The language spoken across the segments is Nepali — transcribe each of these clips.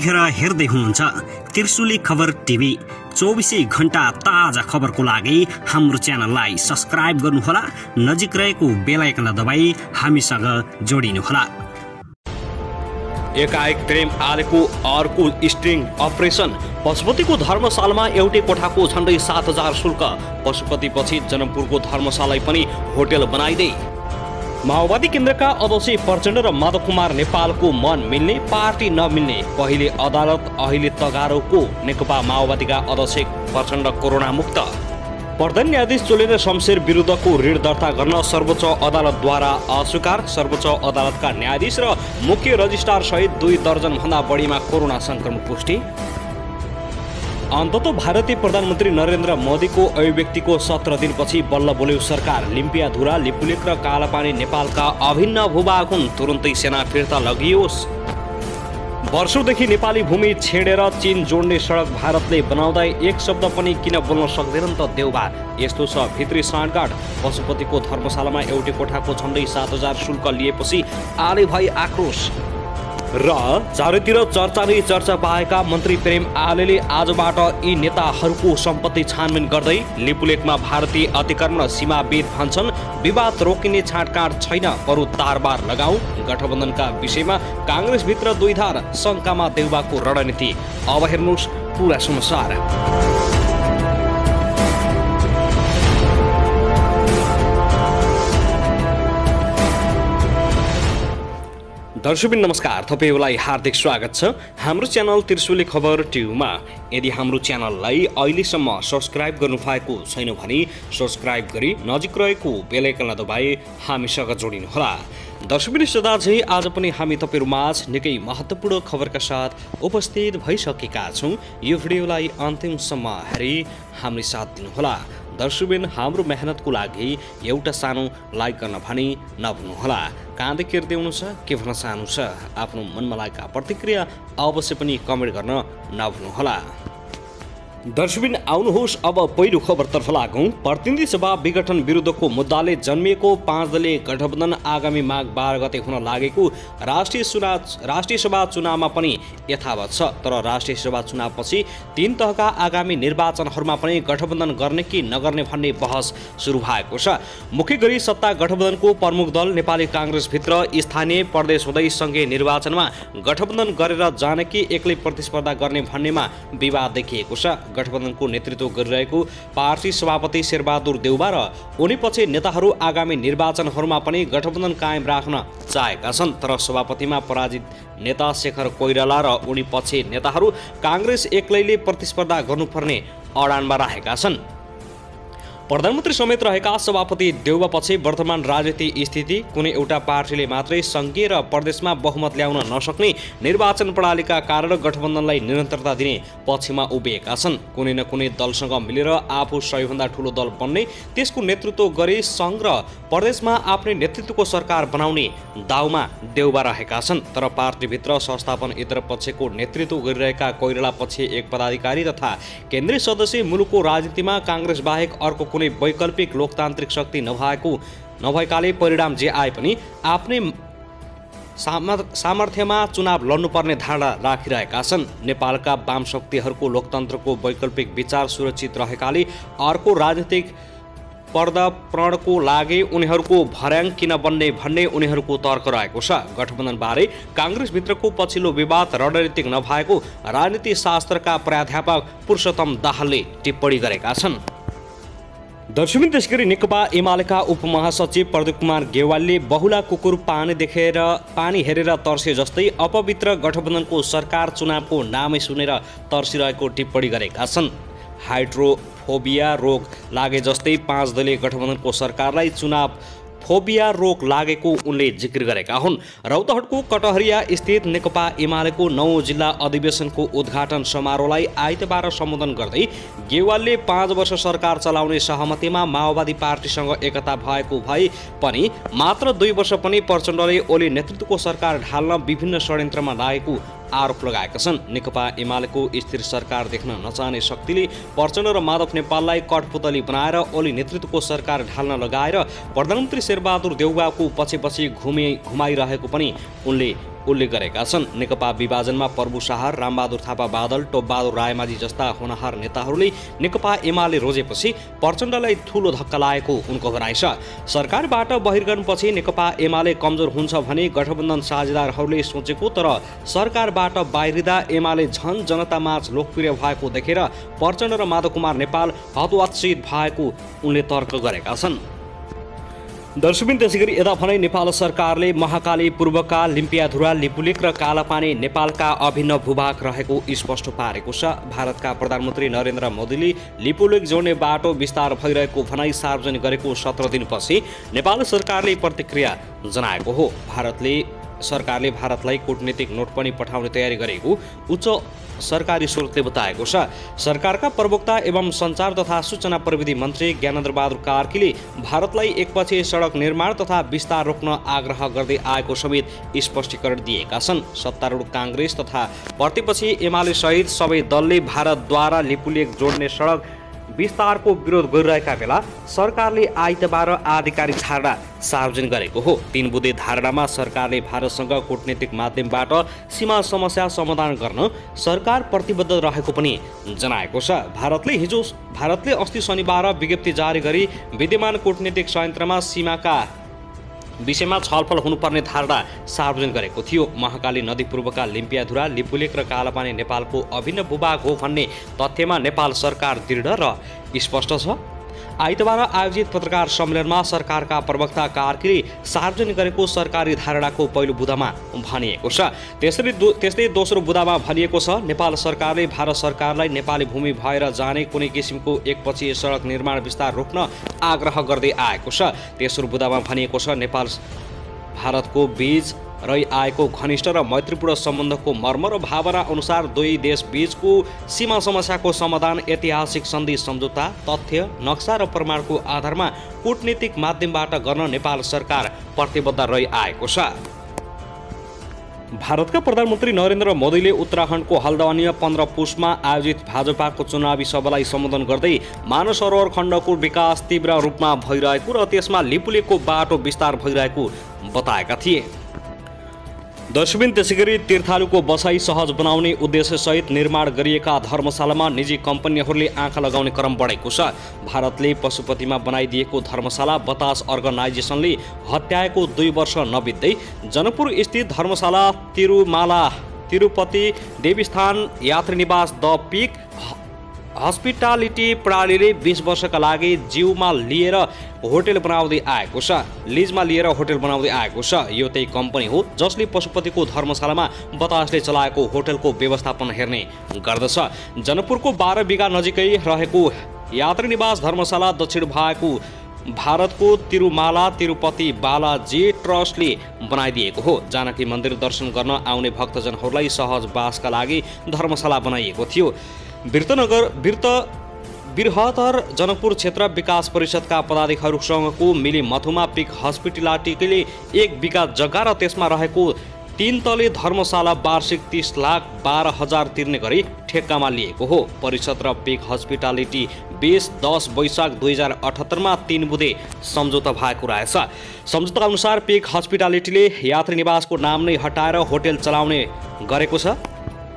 यतिखेर हेर्दै हुनुहुन्छ त्रिशुली खबर टिभी। 24 घण्टा ताजा खबरको लागि हाम्रो च्यानललाई सब्स्क्राइब गर्नुहोला, नजिक रहेको बेल आइकन दबाई हामीसँग जोडिनुहोला। एकाएक प्रेम आलेको अर्को स्ट्रिङ अपरेसन। पशुपतिको धर्मशालामा एउटै कोठाको झण्डै 7000 शुल्क। पशुपतिपछि जनकपुरको धर्मशाला पनि होटल बनाइदिए। माओवादी केन्द्रका अध्यक्ष प्रचण्ड र माधव कुमार नेपालको मन मिल्ने पार्टी नमिल्ने। पहिले अदालत अहिले तगारोको। नेकपा माओवादीका अध्यक्ष प्रचण्ड कोरोना मुक्त। प्रधान न्यायाधीश चोलेन्द्र शमशेर विरुद्धको ऋण दर्ता गर्न सर्वोच्च अदालतद्वारा अस्वीकार। सर्वोच्च अदालतका न्यायाधीश र मुख्य रजिस्ट्रार सहित 2 दर्जन भन्दा बढीमा कोरोना संक्रमण पुष्टि। अन्ततः भारतीय प्रधानमन्त्री नरेन्द्र मोदीको अभिव्यक्तिको 17 दिनपछि बल्ल बोल्यो सरकार। लिम्पियाधुरा, लिपुलेक र कालापानी नेपालका अभिन्न भूभाग हुन्, तुरुन्तै सेना फिर्ता लगियोस्। वर्षौंदेखि नेपाली भूमि छेडेर चीन जोड्ने सडक भारतले बनाउँदा एक शब्द पनि किन बोल्न सक्दैनन् त देउबा। यस्तो छ भित्री साँठगाँठ। पशुपतिको धर्मशालामा एउटै कोठाको झण्डै 7000 शुल्क लिएपछि आले भाइ आक्रोश। र चारैतिर चर्चा नै चर्चा पाएका मन्त्री प्रेम आलेले आजबाट यी नेताहरूको सम्पत्ति छानबिन गर्दै लिपुलेकमा भारतीय अतिक्रमण सीमाविद भन्छन् विवाद रोकिने छाँटकाँट छैन, बरु तारबार लगाऊ। गठबन्धनका विषयमा काङ्ग्रेसभित्र दुईधार, शङ्कामा देउबाको रणनीति। अब हेर्नुहोस् पुरा समाचार। दर्शकबिन नमस्कार, तपाईलाई हार्दिक स्वागत छ हाम्रो च्यानल त्रिशुली खबर टिभीमा। यदि हाम्रो च्यानललाई अहिलेसम्म सब्स्क्राइब गर्नुभएको छैन भने सब्स्क्राइब गरी नजिक रहेको बेल आइकन दबाई हामीसँग जोडिनुहोला। दर्शकबिन सदा झै आज पनि हामी तपाईहरुमाझ निकै महत्त्वपूर्ण खबरका साथ उपस्थित भइसकेका छौं। यो भिडियोलाई अन्तिमसम्म हेरी हामी साथ दिनुहोला। दर्शकबिन हाम्रो मेहनतको लागि एउटा सानो लाइक गर्न भनी नभुल्नुहोला। कहाँदेखि हेर्दै हुनुहुन्छ, के भन्न चाहनु छ, आफ्नो मनमा लागेका प्रतिक्रिया अवश्य पनि कमेन्ट गर्न नभुल्नुहोला। दर्शकबिन आउनुहोस् अब पहिलो खबरतर्फ लागौं। प्रतिनिधि सभा विघटन विरुद्धको मुद्दाले जन्मिएको 5 दलीय गठबन्धन आगामी माघ 12 गते हुन लागेको राष्ट्रिय सभा चुनावमा पनि यथावत छ। तर राष्ट्रिय सभा चुनावपछि 3 तहका आगामी निर्वाचनहरूमा पनि गठबन्धन गर्ने कि नगर्ने भन्ने बहस सुरु भएको छ। मुख्य गरी सत्ता गठबन्धनको प्रमुख दल नेपाली काङ्ग्रेसभित्र स्थानीय प्रदेश हुँदै सङ्घीय निर्वाचनमा गठबन्धन गरेर जाने कि एक्लै प्रतिस्पर्धा गर्ने भन्नेमा विवाद देखिएको छ। गठबन्धनको नेतृत्व गरिरहेको पार्टी सभापति शेरबहादुर देउबा र उनीपछि नेताहरू आगामी निर्वाचनहरूमा पनि गठबन्धन कायम राख्न चाहेका छन्। तर सभापतिमा पराजित नेता शेखर कोइराला र उनीपछि नेताहरू काङ्ग्रेस एक्लैले प्रतिस्पर्धा गर्नुपर्ने अडानमा रहेका छन्। प्रधानमन्त्री समेत रहेका सभापति देउबापछि वर्तमान राजनीतिक स्थिति कुनै एउटा पार्टीले मात्रै सङ्घीय र प्रदेशमा बहुमत ल्याउन नसक्ने निर्वाचन प्रणालीका कारण गठबन्धनलाई निरन्तरता दिने पक्षमा उभिएका छन्। कुनै न कुनै दलसँग मिलेर आफू सबैभन्दा ठूलो दल बन्ने, त्यसको नेतृत्व गरी सङ्घ र प्रदेशमा आफ्नै नेतृत्वको सरकार बनाउने दाउमा देउबा रहेका छन्। तर पार्टीभित्र संस्थापन इतर पक्षको नेतृत्व गरिरहेका कोइराला पछि एक पदाधिकारी तथा केन्द्रीय सदस्य मुलुकको राजनीतिमा काङ्ग्रेस बाहेक अर्को कुनै वैकल्पिक लोकतान्त्रिक शक्ति नभएकाले परिणाम जे आए पनि आफ्नै सामर्थ्यमा चुनाव लड्नुपर्ने धारणा राखिरहेका छन्। नेपालका वाम शक्तिहरूको लोकतन्त्रको वैकल्पिक विचार सुरक्षित रहेकाले अर्को राजनीतिक पर्दाप्रणको लागि उनीहरूको भर्याङ किन बन्ने भन्ने उनीहरूको तर्क रहेको छ। गठबन्धनबारे काङ्ग्रेसभित्रको पछिल्लो विवाद रणनीतिक नभएको राजनीति शास्त्रका प्राध्यापक पुरुषोत्तम दाहालले टिप्पणी गरेका छन्। दर्शकबिन त्यसगरी नेकपा एमालेका उपमहासचिव प्रदीप कुमार गेवालले बहुला कुकुर पानी हेरेर तर्से जस्तै अपवित्र गठबन्धनको सरकार चुनावको नामै सुनेर तर्सिरहेको टिप्पणी गरेका छन्। हाइड्रोफोबिया रोग लागे जस्तै 5 दलीय गठबन्धनको सरकारलाई चुनाव फोबिया रोग लागेको उनले जिक्र गरेका हुन्। रौतहटको कटहरिया स्थित नेकपा एमालेको 9औं जिल्ला अधिवेशनको उद्घाटन समारोहलाई आइतबार सम्बोधन गर्दै गेवालले 5 वर्ष सरकार चलाउने सहमतिमा माओवादी पार्टीसँग एकता भएको भए पनि मात्र 2 वर्ष पनि प्रचण्डले ओली नेतृत्वको सरकार ढाल्न विभिन्न षड्यन्त्रमा लागेको आरोप लगाएका छन्। नेकपा एमालेको स्थिर सरकार देख्न नचाहने शक्तिले प्रचण्ड र माधव नेपाललाई कठपुतली बनाएर ओली नेतृत्वको सरकार ढाल्न लगाएर प्रधानमन्त्री शेरबहादुर देउबाको पछि घुमाइरहेको पनि उनले उल्लेख गरेका छन्। नेकपा विभाजनमा प्रभु शाह, रामबहादुर थापा बादल, टोपबहादुर रायमाझी जस्ता होनहार नेताहरूले नेकपा एमाले रोजेपछि प्रचण्डलाई ठूलो धक्का लागेको उनको भनाइ छ। सरकारबाट बहिर्गमनपछि नेकपा एमाले कमजोर हुन्छ भने गठबन्धन साझेदारहरूले सोचेको, तर सरकारबाट बाहिरिँदा एमाले झन जनतामाझ लोकप्रिय भएको देखेर प्रचण्ड र माधव कुमार नेपाल हतोत्साहित भएको उनले तर्क गरेका छन्। दर्शकबिन त्यसैगरी यता भने नेपाल सरकारले महाकाली पूर्वका लिम्पियाधुरा, लिपुलेक र कालापानी नेपालका अभिन्न भूभाग रहेको स्पष्ट पारेको छ। भारतका प्रधानमन्त्री नरेन्द्र मोदीले लिपुलेक जोड्ने बाटो विस्तार भइरहेको भनाई सार्वजनिक गरेको 17 दिनपछि नेपाल सरकारले प्रतिक्रिया जनाएको हो। सरकारले भारतलाई कूटनीतिक नोट पनि पठाउने तयारी गरेको उच्च सरकारी स्रोतले बताएको छ। सरकारका प्रवक्ता एवं सञ्चार तथा सूचना प्रविधि मन्त्री ज्ञानेन्द्र बहादुर कार्कीले भारतलाई एकपछि सडक निर्माण तथा विस्तार रोक्न आग्रह गर्दै आएको समेत स्पष्टीकरण दिएका छन्। सत्तारूढ काङ्ग्रेस तथा प्रतिपक्षी एमाले सहित सबै दलले भारतद्वारा लिपुलेक जोड्ने सडक विस्तारको विरोध गरिरहेका बेला सरकारले आइतबार आधिकारिक धारणा सार्वजनिक गरेको हो। 3 बुँदे धारणामा सरकारले भारतसँग कूटनीतिक माध्यमबाट सीमा समस्या समाधान गर्न सरकार प्रतिबद्ध रहेको पनि जनाएको छ। भारतले अस्ति शनिबार विज्ञप्ति जारी गरी विद्यमान कूटनीतिक संयन्त्रमा सीमाका विषयमा छलफल हुनुपर्ने धारणा सार्वजनिक गरेको थियो। महाकाली नदी पूर्वका लिम्पियाधुरा, लिपुलेक र कालापानी नेपालको अभिन्न भूभाग हो भन्ने तथ्यमा नेपाल सरकार दृढ र स्पष्ट छ। आइतबार आयोजित पत्रकार सम्मेलनमा सरकारका प्रवक्ता कार्कीले सार्वजनिक गरेको सरकारी धारणाको पहिलो बुँदामा भनिएको छ। त्यस्तै दोस्रो बुँदामा भनिएको छ, नेपाल सरकारले भारत सरकारलाई नेपाली भूमि भएर जाने कुनै किसिमको एकपछि सडक निर्माण विस्तार रोक्न आग्रह गर्दै आएको छ। तेस्रो बुँदामा भनिएको छ, नेपाल भारतको बीच रही आएको घनिष्ठ र मैत्रीपूर्ण सम्बन्धको मर्म र भावना अनुसार दुई देश बीचको सीमा समस्याको समाधान ऐतिहासिक सन्धि सम्झौता, तथ्य, नक्सा र प्रमाणको आधारमा कूटनीतिक माध्यमबाट गर्न नेपाल सरकार प्रतिबद्ध रही आएको छ। भारतका प्रधानमन्त्री नरेन्द्र मोदीले उत्तराखण्डको हल्द्वानीमा 15 पुसमा आयोजित भाजपाको चुनावी सभालाई सम्बोधन गर्दै मानसरोवर खण्डको विकास तीव्र रूपमा भइरहेको र त्यसमा लिपुलेकको बाटो विस्तार भइरहेको बताएका थिए। दर्शकबिन त्यसैगरी तीर्थालुको बसाई सहज बनाउने उद्देश्यसहित निर्माण गरिएका धर्मशालामा निजी कम्पनीहरूले आँखा लगाउने क्रम बढेको छ। भारतले पशुपतिमा बनाइदिएको धर्मशाला बतास अर्गनाइजेसनले हत्याएको 2 वर्ष नबित्दै जनकपुर स्थित धर्मशाला तिरुमाला तिरुपति देवस्थान यात्री निवास द पिक हस्पिटालिटी प्रणालीले 20 वर्षका लागि लिजमा लिएर होटल बनाउँदै आएको छ। यो त्यही कम्पनी हो जसले पशुपतिको धर्मशालामा बतासले चलाएको होटलको व्यवस्थापन हेर्ने गर्दछ। जनकपुरको 12 बिघा नजिकै रहेको यात्री निवास धर्मशाला दक्षिण भागको भारतको तिरुमाला तिरुपति बालाजी ट्रस्टले बनाइदिएको हो। जानकी मन्दिर दर्शन गर्न आउने भक्तजनहरूलाई सहज बासका लागि धर्मशाला बनाइएको थियो। बृहत्तर जनकपुर क्षेत्र विकास परिषदका पदाधिकारीहरूसँगको मिली मथुमा पिक हस्पिटालिटीले 1 बिघा जग्गा र त्यसमा रहेको 3 तले धर्मशाला वार्षिक 30,12,000 तिर्ने गरी ठेक्कामा लिएको हो। परिषद र पिक हस्पिटालिटी 10 वैशाख 2078 मा 3 बुँदे सम्झौता भएको रहेछ। सम्झौता अनुसार पिक हस्पिटालिटीले यात्री निवासको नाम नै हटाएर होटल चलाउने गरेको छ।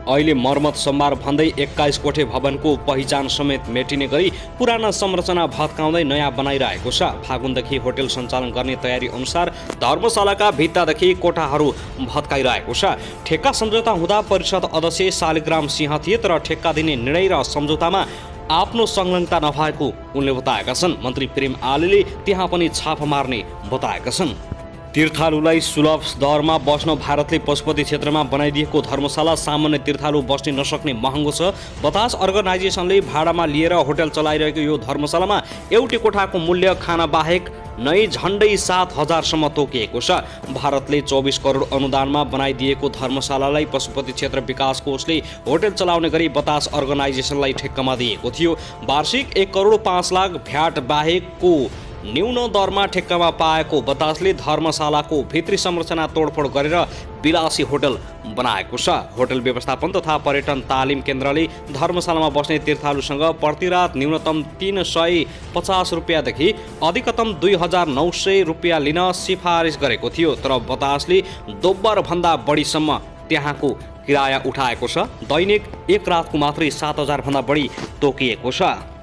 अहिले मर्मत सम्भार भन्दै 21 कोठे भवनको पहिचान समेत मेटिने गरी पुराना संरचना भत्काउँदै नयाँ बनाइरहेको छ। फागुनदेखि होटल सञ्चालन गर्ने तयारी अनुसार धर्मशालाका भित्तादेखि कोठाहरू भत्काइरहेको छ। ठेक्का सम्झौता हुँदा परिषद अध्यक्ष शालिग्राम सिंह थिए, तर ठेक्का दिने निर्णय र सम्झौतामा आफ्नो संलग्नता नभएको उनले बताएका छन्। मन्त्री प्रेम आलेले त्यहाँ पनि छापा मार्ने बताएका छन्। तीर्थालुलाई सुलभ दरमा बस्न भारतले पशुपति क्षेत्रमा बनाइदिएको धर्मशाला सामान्य तीर्थालु बस्ने नसक्ने महँगो छ। बतास अर्गनाइजेसनले भाडामा लिएर होटल चलाइरहेको यो धर्मशालामा एउटै कोठाको मूल्य खाना बाहेक नै झन्डै 7,000 सम्म तोकिएको छ। भारतले 24 करोड अनुदानमा बनाइदिएको धर्मशालालाई पशुपति क्षेत्र विकास कोषले होटल चलाउने गरी बतास अर्गनाइजेसनलाई ठेक्कामा दिएको थियो। वार्षिक 1 करोड 5 लाख भ्याट बाहेकको न्यून दरमा ठेक्कामा पाएको बतासले धर्मशालाको भित्री संरचना तोडफोड गरेर विलासी होटल बनाएको छ। होटल व्यवस्थापन तथा पर्यटन तालिम केन्द्रले धर्मशालामा बस्ने तीर्थालुसँग प्रतिरात न्यूनतम 350 रुपियाँदेखि अधिकतम 2900 रुपियाँ लिन सिफारिस गरेको थियो, तर बतासले दोब्बरभन्दा बढीसम्म त्यहाँको किराया उठाएको छ। दैनिक एक रातको मात्रै 7000 भन्दा बढी तोकिएको छ।